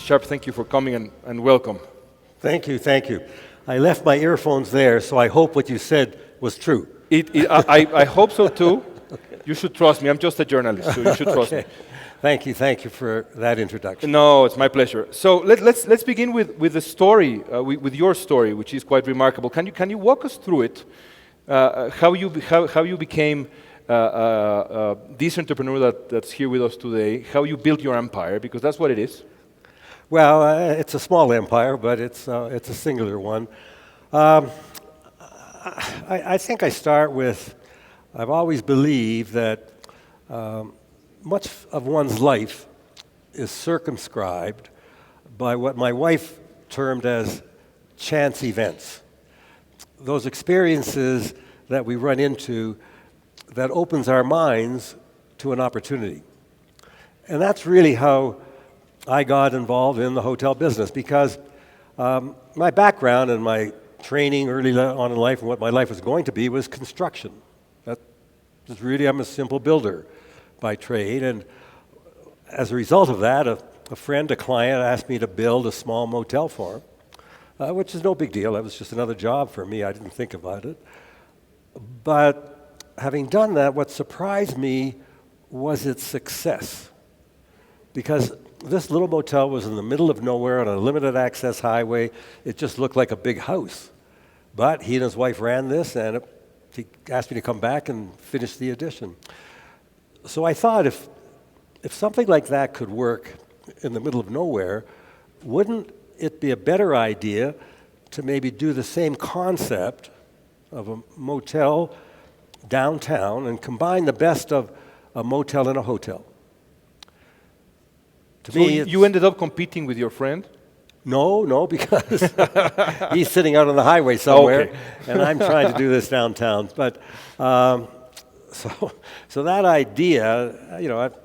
Sharp, thank you for coming and welcome. Thank you, thank you. I left my earphones there, so I hope what you said was true. I hope so too. You should trust me. I'm just a journalist, so you should trust me. Thank you for that introduction. No, it's my pleasure. So let's begin with the story, with your story, which is quite remarkable. Can you walk us through it? How you became this entrepreneur that's here with us today? How you built your empire? Because that's what it is. Well, it's a small empire, but it's a singular one. I think I start with, I've always believed that much of one's life is circumscribed by what my wife termed as chance events. Those experiences that we run into that opens our minds to an opportunity. And that's really how I got involved in the hotel business, because my background and my training early on in life and what my life was going to be was construction. That was really, I'm a simple builder by trade, and as a result of that, a friend, a client, asked me to build a small motel for him, which is no big deal. That was just another job for me. I didn't think about it. But having done that, what surprised me was its success, because this little motel was in the middle of nowhere on a limited access highway. It just looked like a big house. But he and his wife ran this, and he asked me to come back and finish the addition. So I thought, if something like that could work in the middle of nowhere, wouldn't it be a better idea to maybe do the same concept of a motel downtown and combine the best of a motel and a hotel? So you ended up competing with your friend? No, because he's sitting out on the highway somewhere, okay. And I'm trying to do this downtown. But so that idea,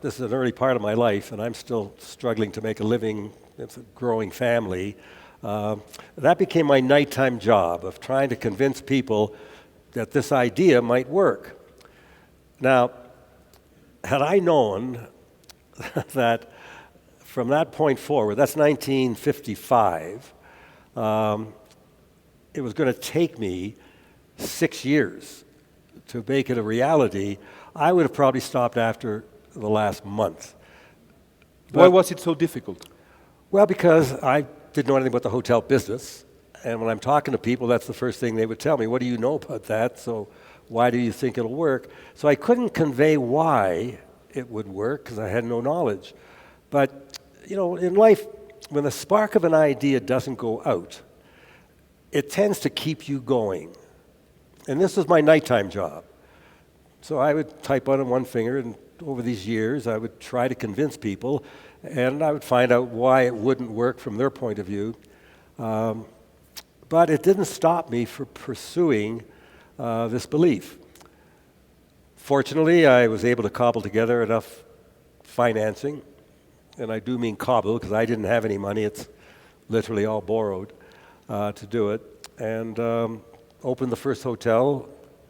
this is an early part of my life, and I'm still struggling to make a living. It's a growing family. That became my nighttime job of trying to convince people that this idea might work. Now, had I known that from that point forward, that's 1955, it was going to take me 6 years to make it a reality, I would have probably stopped after the last month. Why was it so difficult? Well, because I didn't know anything about the hotel business, and when I'm talking to people, that's the first thing they would tell me. What do you know about that? So why do you think it'll work? So I couldn't convey why it would work because I had no knowledge. But, in life, when the spark of an idea doesn't go out, it tends to keep you going. And this was my nighttime job. So I would type on one finger, and over these years, I would try to convince people, and I would find out why it wouldn't work from their point of view. But it didn't stop me from pursuing this belief. Fortunately, I was able to cobble together enough financing, and I do mean cobble because I didn't have any money. It's literally all borrowed to do it. And opened the first hotel.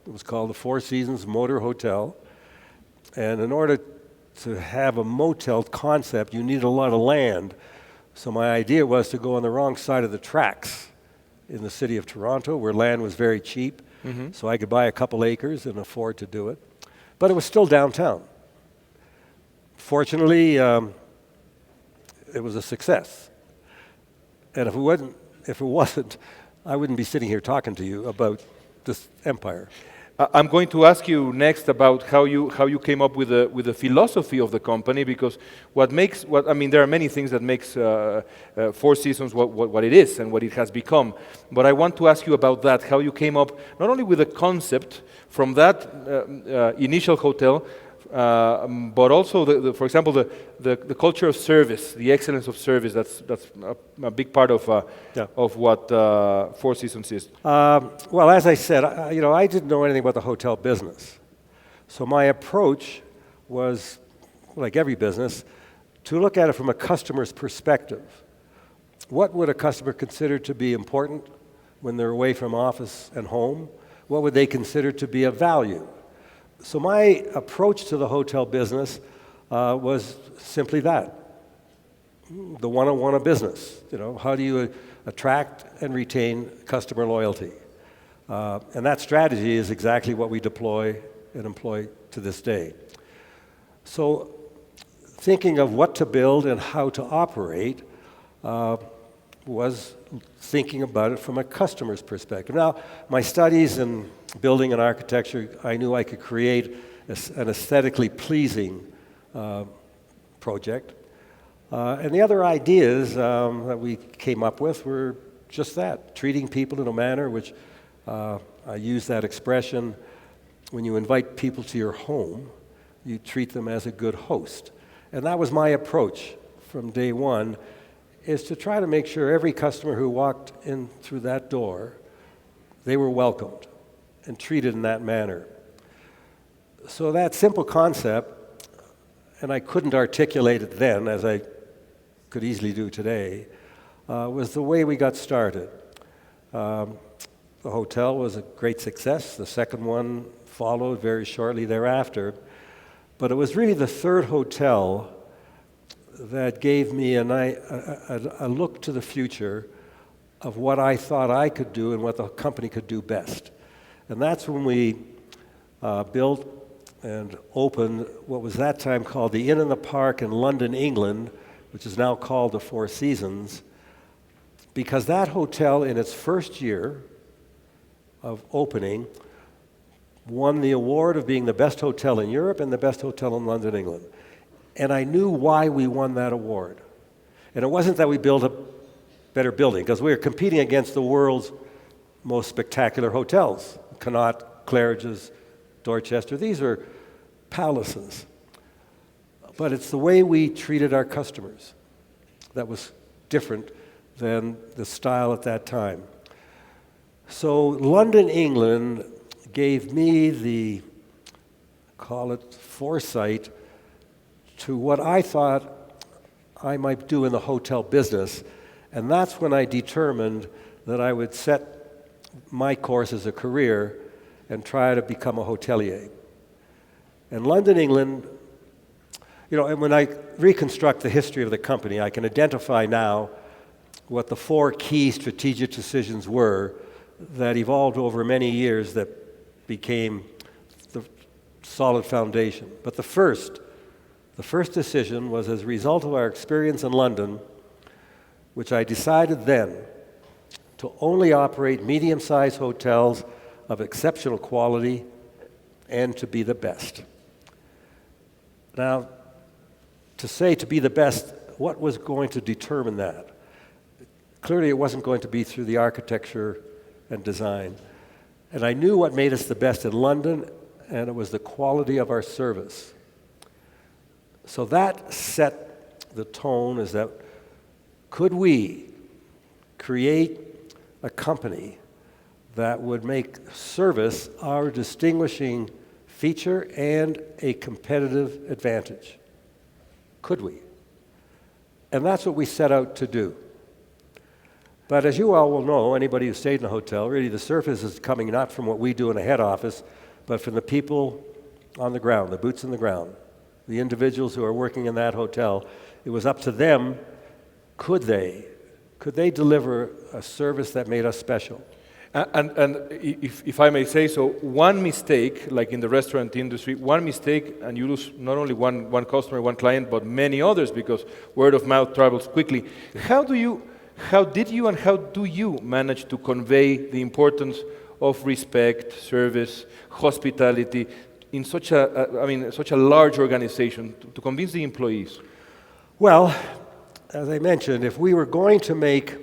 It was called the Four Seasons Motor Hotel. And in order to have a motel concept, you need a lot of land. So my idea was to go on the wrong side of the tracks in the city of Toronto, where land was very cheap. Mm-hmm. So I could buy a couple acres and afford to do it. But it was still downtown. Fortunately, it was a success. And if it wasn't, I wouldn't be sitting here talking to you about this empire. I'm going to ask you next about how you came up with the philosophy of the company, because there are many things that makes Four Seasons what it is and what it has become. But I want to ask you about that, how you came up not only with the concept from that initial hotel, but also, for example, the culture of service, the excellence of service. That's a big part of what Four Seasons is. Well, as I said, I didn't know anything about the hotel business, so my approach was, like every business, to look at it from a customer's perspective. What would a customer consider to be important when they're away from office and home? What would they consider to be of value? So my approach to the hotel business was simply that. the one-on-one of business. You know, how do you attract and retain customer loyalty? And that strategy is exactly what we deploy and employ to this day. So thinking of what to build and how to operate was thinking about it from a customer's perspective. Now, my studies in building and architecture, I knew I could create an aesthetically pleasing project. And the other ideas that we came up with were just that, treating people in a manner which, I use that expression, when you invite people to your home, you treat them as a good host. And that was my approach from day one, is to try to make sure every customer who walked in through that door, they were welcomed and treated in that manner. So that simple concept, and I couldn't articulate it then as I could easily do today, was the way we got started. The hotel was a great success. The second one followed very shortly thereafter. But it was really the third hotel that gave me a look to the future of what I thought I could do and what the company could do best. And that's when we built and opened what was that time called the Inn in the Park in London, England, which is now called the Four Seasons, because that hotel in its first year of opening won the award of being the best hotel in Europe and the best hotel in London, England. And I knew why we won that award. And it wasn't that we built a better building, because we were competing against the world's most spectacular hotels. Connaught, Claridge's, Dorchester, these are palaces. But it's the way we treated our customers that was different than the style at that time. So London, England gave me the, call it foresight, to what I thought I might do in the hotel business. And that's when I determined that I would set my course as a career and try to become a hotelier. And London, England, you know, and when I reconstruct the history of the company, I can identify now what the four key strategic decisions were that evolved over many years that became the solid foundation. But the first decision was as a result of our experience in London, which I decided then to only operate medium-sized hotels of exceptional quality and to be the best. Now, to say to be the best, what was going to determine that? Clearly, it wasn't going to be through the architecture and design. And I knew what made us the best in London, and it was the quality of our service. So that set the tone, is that could we create a company that would make service our distinguishing feature and a competitive advantage? Could we? And that's what we set out to do. But as you all will know, anybody who stayed in a hotel, really the service is coming not from what we do in a head office, but from the people on the ground, the boots on the ground, the individuals who are working in that hotel. It was up to them, could they deliver a service that made us special? And if I may say so, one mistake, like in the restaurant industry, one mistake, and you lose not only one customer, one client, but many others, because word of mouth travels quickly. How did you and how do you manage to convey the importance of respect, service, hospitality in such a large organization to convince the employees? Well, as I mentioned, if we were going to make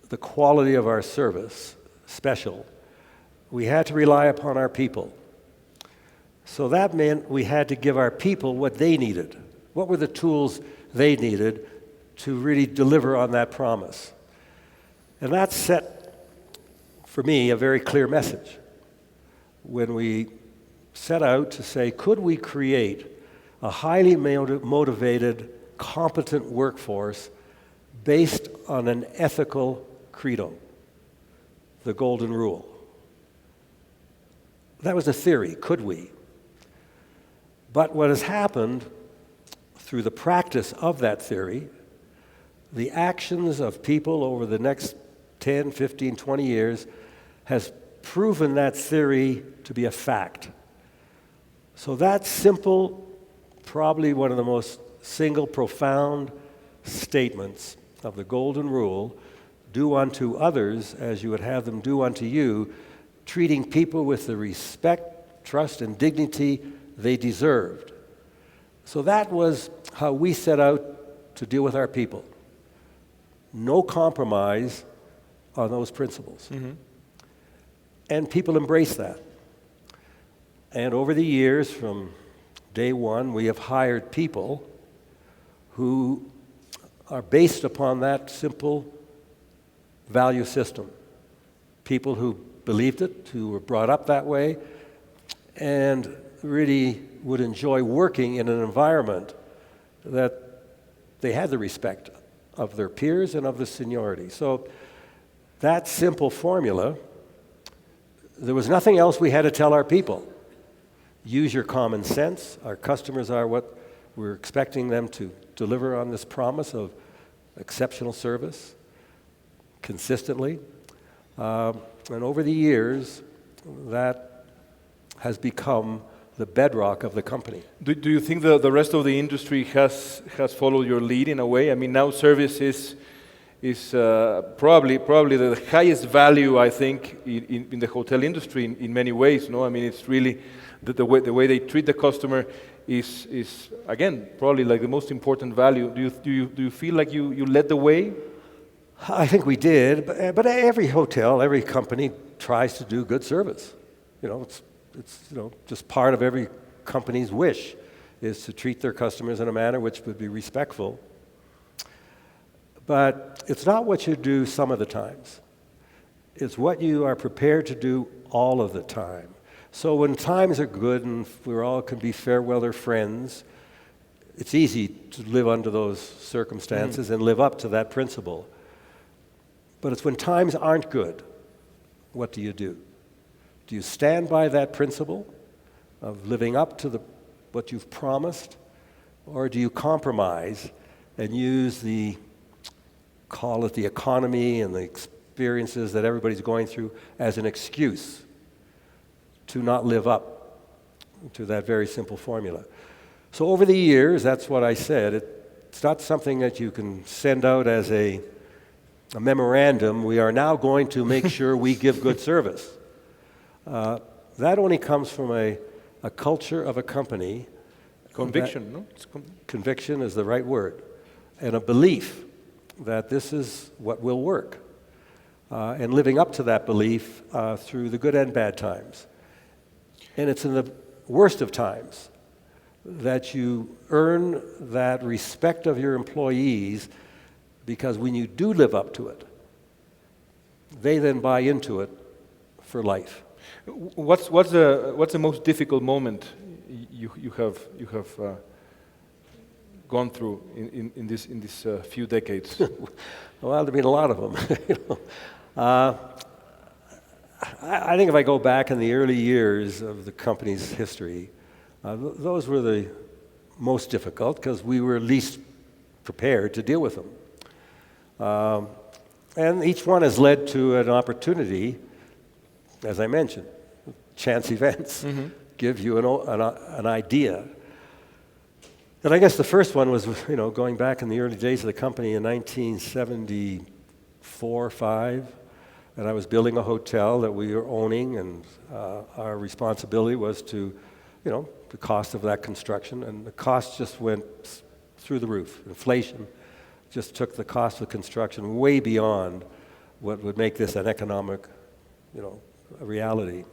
the quality of our service special, we had to rely upon our people. So that meant we had to give our people what they needed. What were the tools they needed to really deliver on that promise? And that set, for me, a very clear message. When we set out to say, could we create a highly motivated, competent workforce based on an ethical credo, the golden rule? That was a theory, could we? But what has happened through the practice of that theory the actions of people over the next 10, 15, 20 years has proven that theory to be a fact. So that simple, probably one of the most single profound statements of the golden rule, do unto others as you would have them do unto you, treating people with the respect, trust, and dignity they deserved. So that was how we set out to deal with our people. No compromise on those principles. Mm-hmm. And people embrace that. And over the years, from day one, we have hired people who are based upon that simple value system. People who believed it, who were brought up that way, and really would enjoy working in an environment that they had the respect of their peers and of the seniority. So that simple formula, there was nothing else we had to tell our people. Use your common sense. Our customers are what we're expecting them to deliver on this promise of exceptional service consistently. And over the years, that has become the bedrock of the company. Do you think the rest of the industry has followed your lead in a way? I mean, now service is probably the highest value, I think, in the hotel industry in many ways. No, I mean, it's really the way they treat the customer is again probably like the most important value. Do you feel like you led the way? I think we did, but every hotel, every company tries to do good service. It's just part of every company's wish is to treat their customers in a manner which would be respectful. But it's not what you do some of the times. It's what you are prepared to do all of the time. So when times are good and we all can be fair weather friends, it's easy to live under those circumstances and live up to that principle. But it's when times aren't good, what do? Do you stand by that principle of living up to what you've promised, or do you compromise and use call it the economy and the experiences that everybody's going through as an excuse to not live up to that very simple formula? So over the years, that's what I said. It's not something that you can send out as a memorandum. We are now going to make sure we give good service. That only comes from a culture of a company. Conviction, no? Conviction is the right word. And a belief that this is what will work. And living up to that belief through the good and bad times. And it's in the worst of times that you earn that respect of your employees, because when you do live up to it, they then buy into it for life. What's the most difficult moment you have gone through in this few decades? Well, there've been a lot of them. I think if I go back in the early years of the company's history, those were the most difficult because we were least prepared to deal with them. And each one has led to an opportunity, as I mentioned. Chance events give you an idea. And I guess the first one was, going back in the early days of the company in 1974, 5, and I was building a hotel that we were owning, and our responsibility was to, the cost of that construction, and the cost just went through the roof. Inflation just took the cost of construction way beyond what would make this an economic, a reality.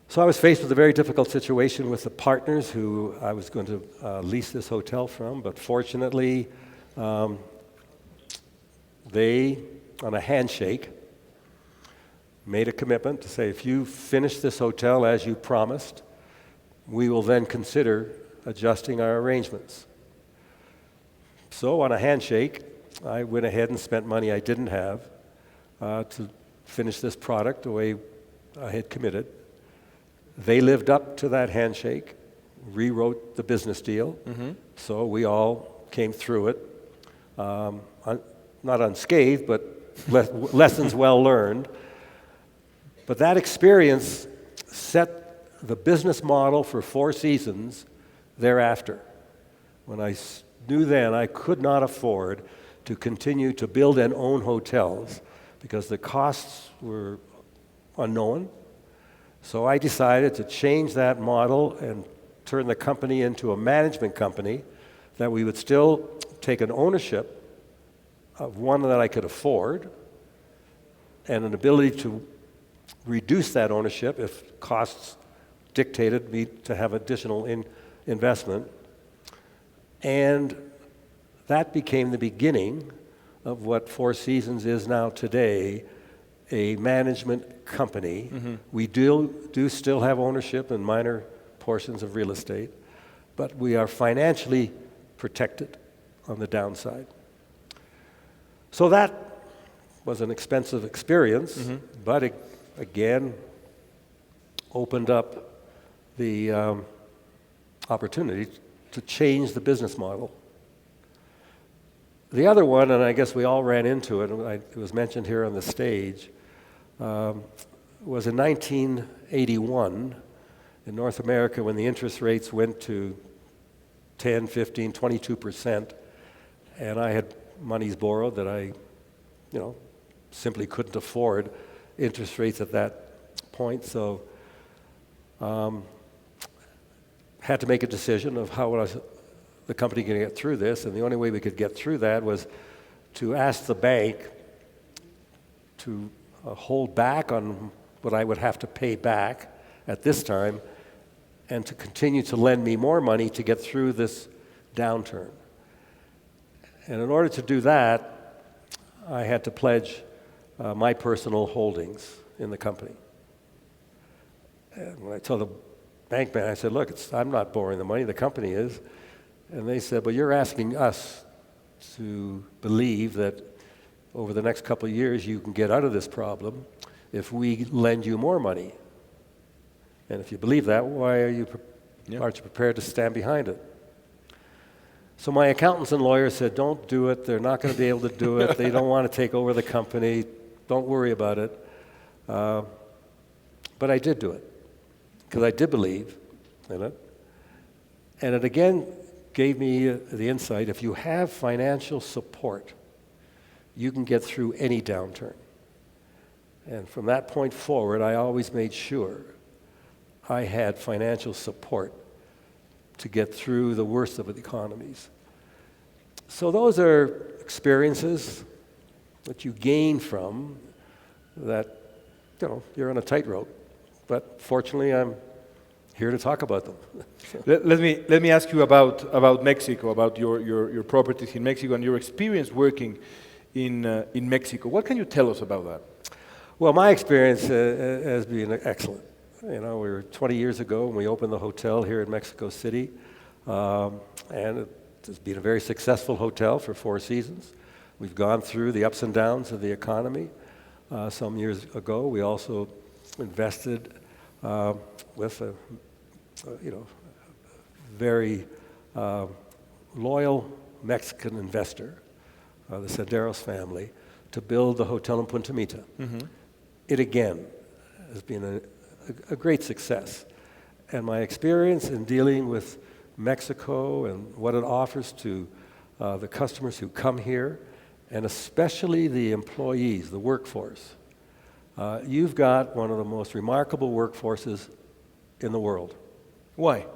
So I was faced with a very difficult situation with the partners who I was going to lease this hotel from, but fortunately, they, on a handshake, made a commitment to say, if you finish this hotel as you promised, we will then consider adjusting our arrangements. So on a handshake, I went ahead and spent money I didn't have to finish this product the way I had committed. They lived up to that handshake, rewrote the business deal, so we all came through it not unscathed, but lessons well learned. But that experience set the business model for Four Seasons thereafter. When I knew then I could not afford to continue to build and own hotels because the costs were unknown. So I decided to change that model and turn the company into a management company that we would still take an ownership of one that I could afford and an ability to reduce that ownership if costs dictated me to have additional investment. And that became the beginning of what Four Seasons is now today, a management company. Mm-hmm. We do still have ownership in minor portions of real estate, but we are financially protected on the downside. So that was an expensive experience, mm-hmm. but it, again, opened up the opportunity to change the business model. The other one, and I guess we all ran into it, and it was mentioned here on the stage, was in 1981 in North America when the interest rates went to 10, 15, 22%, and I had monies borrowed that I, simply couldn't afford interest rates at that point. So had to make a decision of how was the company going to get through this, and the only way we could get through that was to ask the bank to hold back on what I would have to pay back at this time and to continue to lend me more money to get through this downturn. And in order to do that, I had to pledge my personal holdings in the company. And when I told the bank man, I said, look, I'm not borrowing the money, the company is. And they said, well, you're asking us to believe that over the next couple of years you can get out of this problem if we lend you more money. And if you believe that, why aren't you prepared to stand behind it? So my accountants and lawyers said, don't do it. They're not going to be able to do it. They don't want to take over the company. Don't worry about it. But I did do it because I did believe in it. And it again gave me the insight, if you have financial support, you can get through any downturn. And from that point forward, I always made sure I had financial support to get through the worst of the economies. So those are experiences that you gain from that, you're on a tightrope. But fortunately, I'm here to talk about them. Let me ask you about Mexico, about your properties in Mexico and your experience working in Mexico. What can you tell us about that? Well, my experience has been excellent. We were 20 years ago when we opened the hotel here in Mexico City, and it's been a very successful hotel for Four Seasons. We've gone through the ups and downs of the economy. Some years ago, we also invested with a very loyal Mexican investor, the Isadore family, to build the hotel in Punta Mita. Mm-hmm. It again has been a great success. And my experience in dealing with Mexico and what it offers to the customers who come here, and especially the employees, the workforce. You've got one of the most remarkable workforces in the world. Why?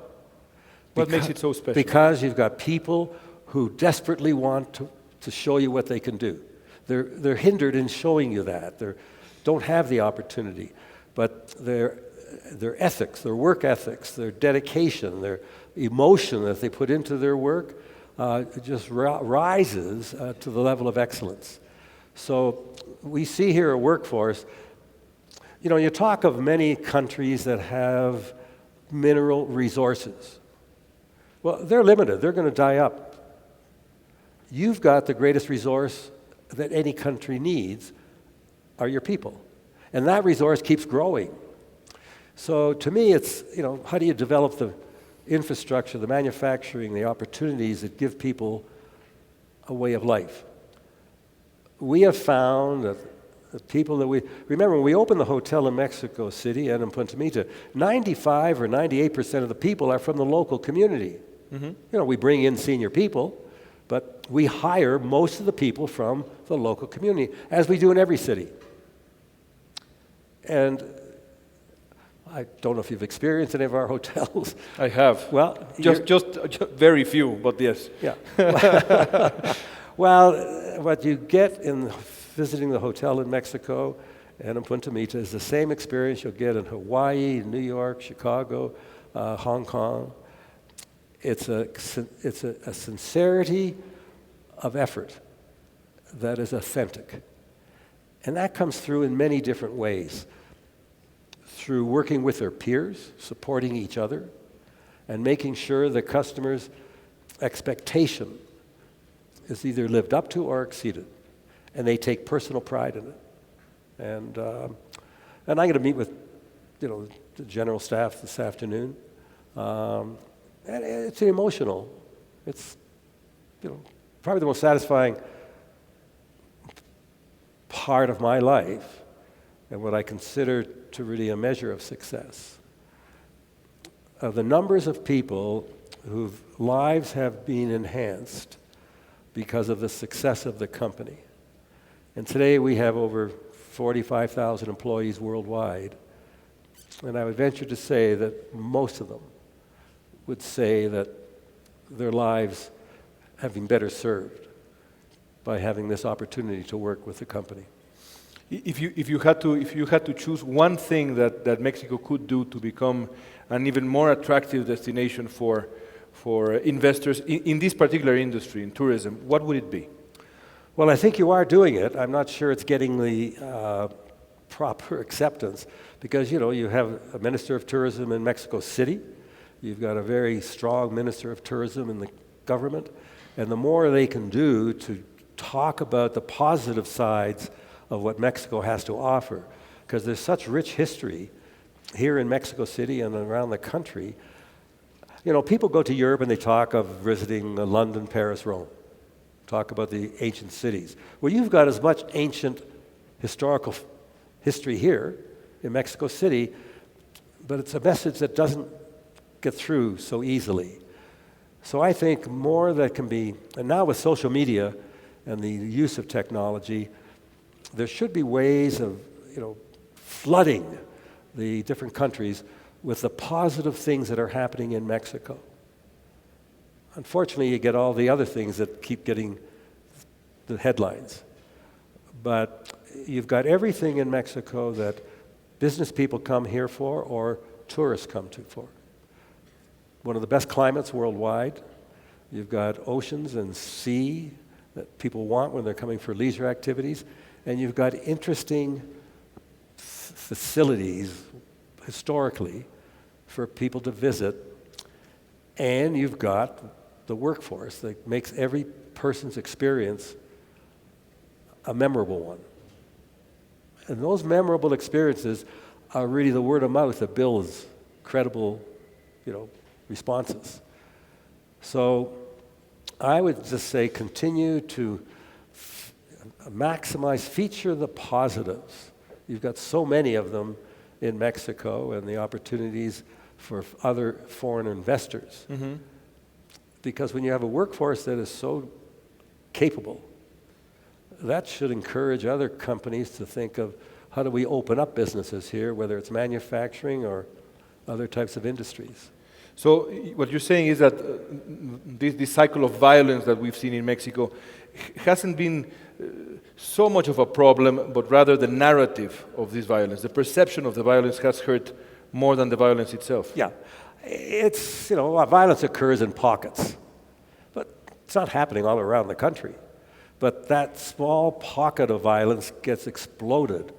What makes it so special? Because you've got people who desperately want to show you what they can do. They're hindered in showing you that. They don't have the opportunity. But their ethics, their work ethics, their dedication, their emotion that they put into their work just rises to the level of excellence. So we see here a workforce. You talk of many countries that have mineral resources. Well, they're limited. They're going to die up. You've got the greatest resource that any country needs are your people. And that resource keeps growing. So to me, it's, how do you develop the infrastructure, the manufacturing, the opportunities that give people a way of life. We have found that the people that remember when we opened the hotel in Mexico City and in Punta Mita, 95 or 98% of the people are from the local community. You know, we bring in senior people, but we hire most of the people from the local community, as we do in every city. And I don't know if you've experienced any of our hotels. I have. Well, just very few, but yes. Yeah. Well, what you get in visiting the hotel in Mexico and in Punta Mita is the same experience you'll get in Hawaii, New York, Chicago, Hong Kong. It's a sincerity of effort that is authentic. And that comes through in many different ways. Through working with their peers, supporting each other, and making sure the customer's expectation is either lived up to or exceeded. And they take personal pride in it. And I'm going to meet with, the general staff this afternoon. And it's emotional. It's, probably the most satisfying part of my life and what I consider to really a measure of success. The numbers of people whose lives have been enhanced because of the success of the company. And today we have over 45,000 employees worldwide. And I would venture to say that most of them would say that their lives have been better served by having this opportunity to work with the company. If you had to choose one thing that Mexico could do to become an even more attractive destination for investors in this particular industry, in tourism, what would it be? Well, I think you are doing it. I'm not sure it's getting the proper acceptance because, you have a Minister of Tourism in Mexico City. You've got a very strong Minister of Tourism in the government. And the more they can do to talk about the positive sides of what Mexico has to offer, because there's such rich history here in Mexico City and around the country. People go to Europe and they talk of visiting London, Paris, Rome, talk about the ancient cities. Well, you've got as much ancient historical history here in Mexico City, but it's a message that doesn't get through so easily. So I think more that can be, and now with social media and the use of technology, there should be ways of, flooding the different countries with the positive things that are happening in Mexico. Unfortunately, you get all the other things that keep getting the headlines. But you've got everything in Mexico that business people come here for or tourists come for. One of the best climates worldwide. You've got oceans and sea that people want when they're coming for leisure activities. And you've got interesting facilities historically for people to visit. And you've got the workforce that makes every person's experience a memorable one. And those memorable experiences are really the word of mouth that builds credible, responses. So I would just say continue to maximize, feature the positives. You've got so many of them in Mexico and the opportunities for other foreign investors. Mm-hmm. Because when you have a workforce that is so capable, that should encourage other companies to think of how do we open up businesses here, whether it's manufacturing or other types of industries. So what you're saying is that this cycle of violence that we've seen in Mexico hasn't been so much of a problem, but rather the narrative of this violence, the perception of the violence has hurt more than the violence itself. Yeah, it's, violence occurs in pockets, but it's not happening all around the country. But that small pocket of violence gets exploded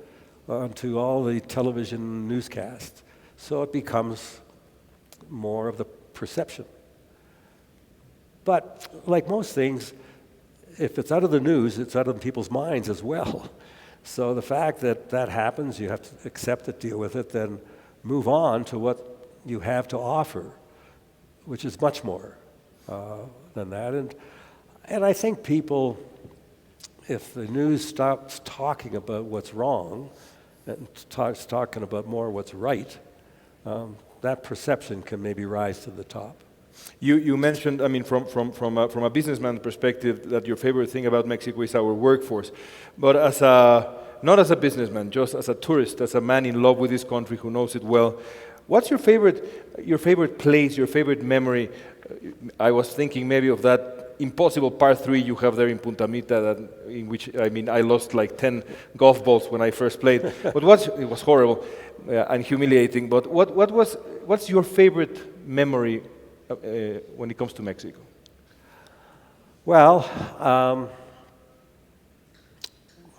onto all the television newscasts. So it becomes more of the perception. But like most things, if it's out of the news, it's out of people's minds as well. So the fact that that happens, you have to accept it, deal with it, then move on to what you have to offer, which is much more than that. And And I think people, if the news stops talking about what's wrong and starts talking about more what's right, that perception can maybe rise to the top. You mentioned, I mean, from a businessman perspective, that your favorite thing about Mexico is our workforce. But not as a businessman, just as a tourist, as a man in love with this country who knows it well, what's your favorite place, your favorite memory? I was thinking maybe of that impossible par 3 you have there in Punta Mita, in which, I mean, I lost like 10 golf balls when I first played. But it was horrible and humiliating. But what's your favorite memory when it comes to Mexico? Well,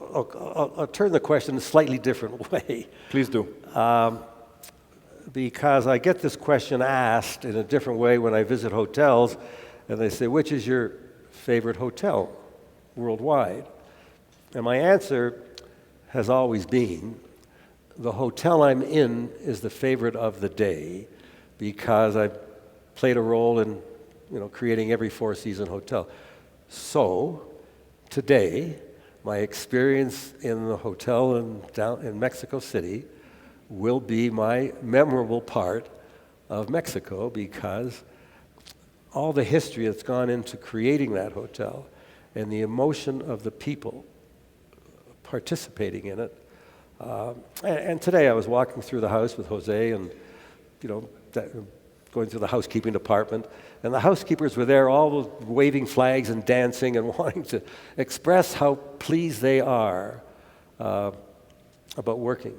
I'll turn the question a slightly different way. Please do. Because I get this question asked in a different way when I visit hotels, and they say, which is your favorite hotel worldwide? And my answer has always been, the hotel I'm in is the favorite of the day, because I've played a role in creating every four-season hotel. So today, my experience in the hotel down in Mexico City will be my memorable part of Mexico, because all the history that's gone into creating that hotel and the emotion of the people participating in it. And today I was walking through the house with Jose and, going through the housekeeping department, and the housekeepers were there all waving flags and dancing and wanting to express how pleased they are about working.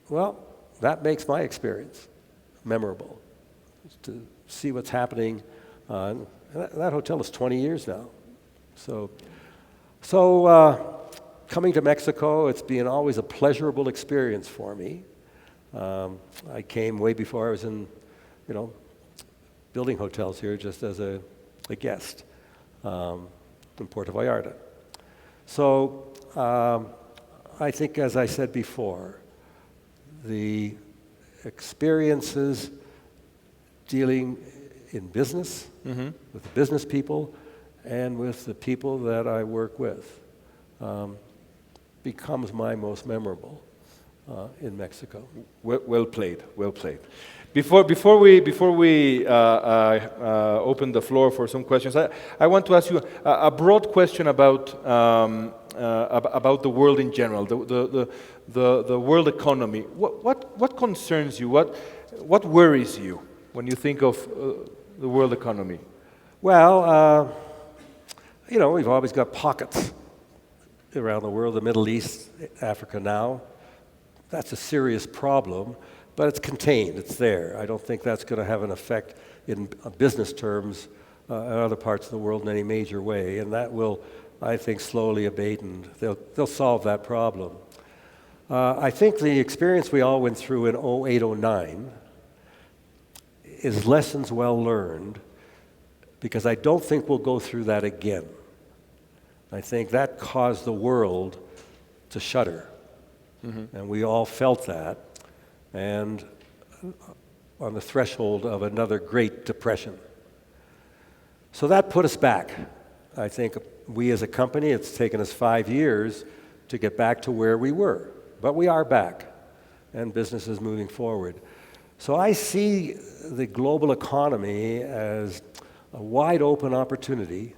Well, that makes my experience memorable, to see what's happening. That hotel is 20 years now. So coming to Mexico, it's been always a pleasurable experience for me. I came way before I was in, building hotels here just as a guest in Puerto Vallarta. So I think, as I said before, the experiences dealing in business, with the business people, and with the people that I work with, becomes my most memorable in Mexico. Well played, well played. Before we open the floor for some questions, I want to ask you a broad question about the world in general, the world economy. What concerns you? What worries you when you think of the world economy? Well, we've always got pockets around the world, the Middle East, Africa now. That's a serious problem, but it's contained, it's there. I don't think that's going to have an effect in business terms in other parts of the world in any major way, and that will, I think, slowly abate, and they'll solve that problem. I think the experience we all went through in 08-09 is lessons well learned, because I don't think we'll go through that again. I think that caused the world to shudder, and we all felt that, and on the threshold of another Great Depression. So that put us back. I think we as a company, it's taken us 5 years to get back to where we were, but we are back, and business is moving forward. So I see the global economy as a wide open opportunity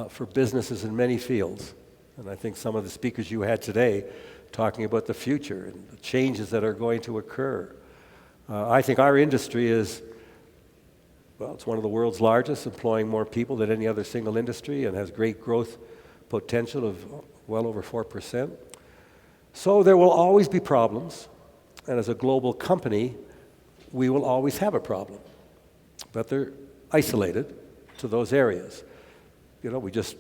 for businesses in many fields. And I think some of the speakers you had today talking about the future and the changes that are going to occur. I think our industry is, it's one of the world's largest, employing more people than any other single industry, and has great growth potential of well over 4%. So there will always be problems, and as a global company, we will always have a problem. But they're isolated to those areas. We just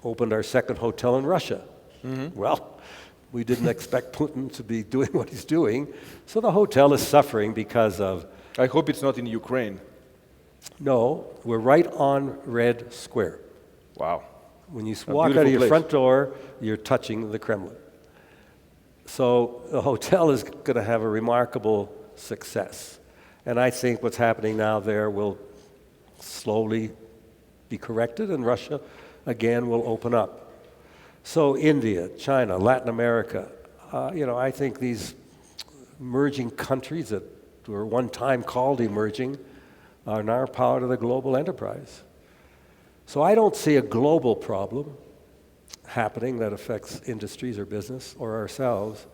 opened our second hotel in Russia. Well, we didn't expect Putin to be doing what he's doing, so the hotel is suffering because of... I hope it's not in Ukraine. No, we're right on Red Square. Wow. When you walk out of your front door, you're touching the Kremlin. So the hotel is going to have a remarkable success. And I think what's happening now there will slowly be corrected, and Russia again will open up. So India, China, Latin America, I think these emerging countries that were one time called emerging are now part of the global enterprise. So I don't see a global problem happening that affects industries or business or ourselves.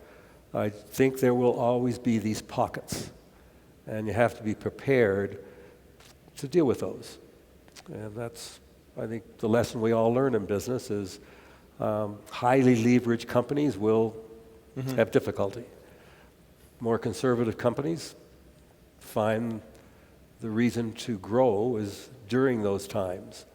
I think there will always be these pockets, and you have to be prepared to deal with those. And that's, I think, the lesson we all learn in business is highly leveraged companies will have difficulty. More conservative companies find the reason to grow is during those times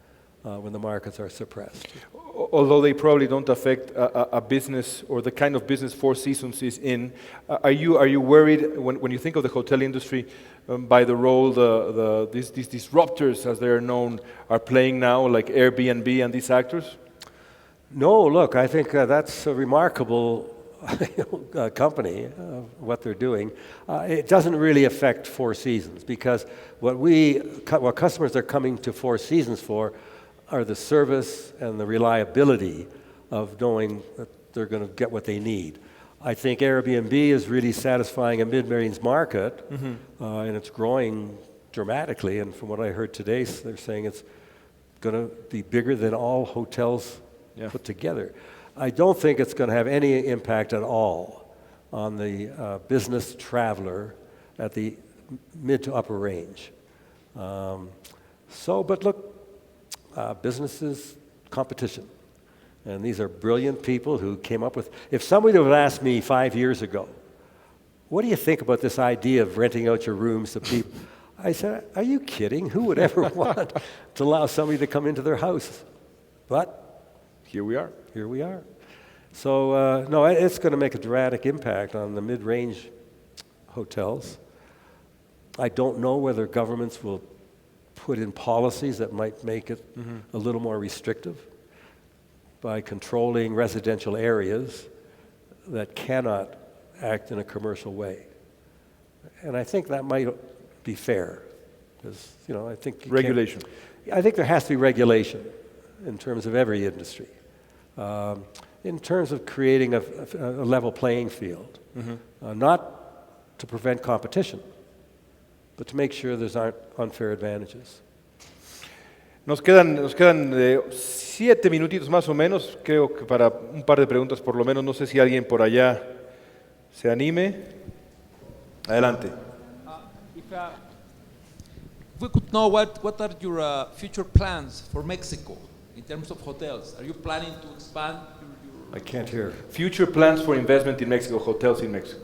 when the markets are suppressed. Although they probably don't affect a business or the kind of business Four Seasons is in, are you worried when you think of the hotel industry by the role these disruptors, as they are known, are playing now, like Airbnb and these actors? No, look, I think that's a remarkable company, what they're doing. It doesn't really affect Four Seasons because what customers are coming to Four Seasons for are the service and the reliability of knowing that they're going to get what they need. I think Airbnb is really satisfying a mid-range market, and it's growing dramatically. And from what I heard today, they're saying it's going to be bigger than all hotels put together. I don't think it's going to have any impact at all on the business traveler at the mid to upper range. But look, business is competition. And these are brilliant people who came up with, if somebody would have asked me 5 years ago, what do you think about this idea of renting out your rooms to people? I said, are you kidding? Who would ever want to allow somebody to come into their house? But here we are. Here we are. So, no, it's going to make a dramatic impact on the mid-range hotels. I don't know whether governments will put in policies that might make it a little more restrictive by controlling residential areas that cannot act in a commercial way. And I think that might be fair, because, I think regulation. I think there has to be regulation in terms of every industry, in terms of creating a level playing field, not to prevent competition, but to make sure there's aren't unfair advantages. Nos quedan 7 minutitos más o menos, creo que para un par de preguntas por lo menos. No sé si alguien por allá se anime. Adelante. If we could know what are your future plans for Mexico in terms of hotels? Are you planning to expand your I can't hear. Future plans for investment in Mexico, hotels in Mexico.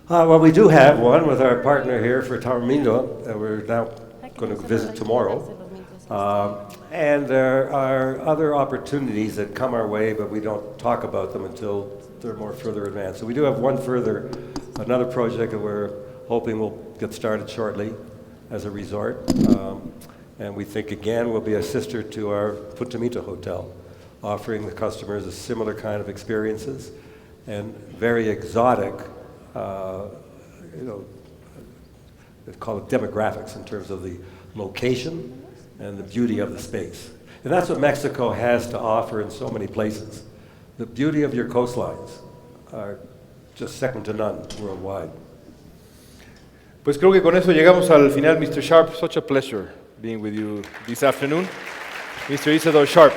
Well, we do have one with our partner here for Taormino that we're now going to visit tomorrow. And there are other opportunities that come our way, but we don't talk about them until they're more further advanced. So we do have another project that we're hoping will get started shortly as a resort. And we think, again, will be a sister to our Puntamita Hotel, offering the customers a similar kind of experiences and very exotic, they call it demographics in terms of the location and the beauty of the space. And that's what Mexico has to offer in so many places. The beauty of your coastlines are just second to none worldwide. Pues creo que con eso llegamos al final, Mr. Sharp. Such a pleasure being with you this afternoon. Mr. Isadore Sharp.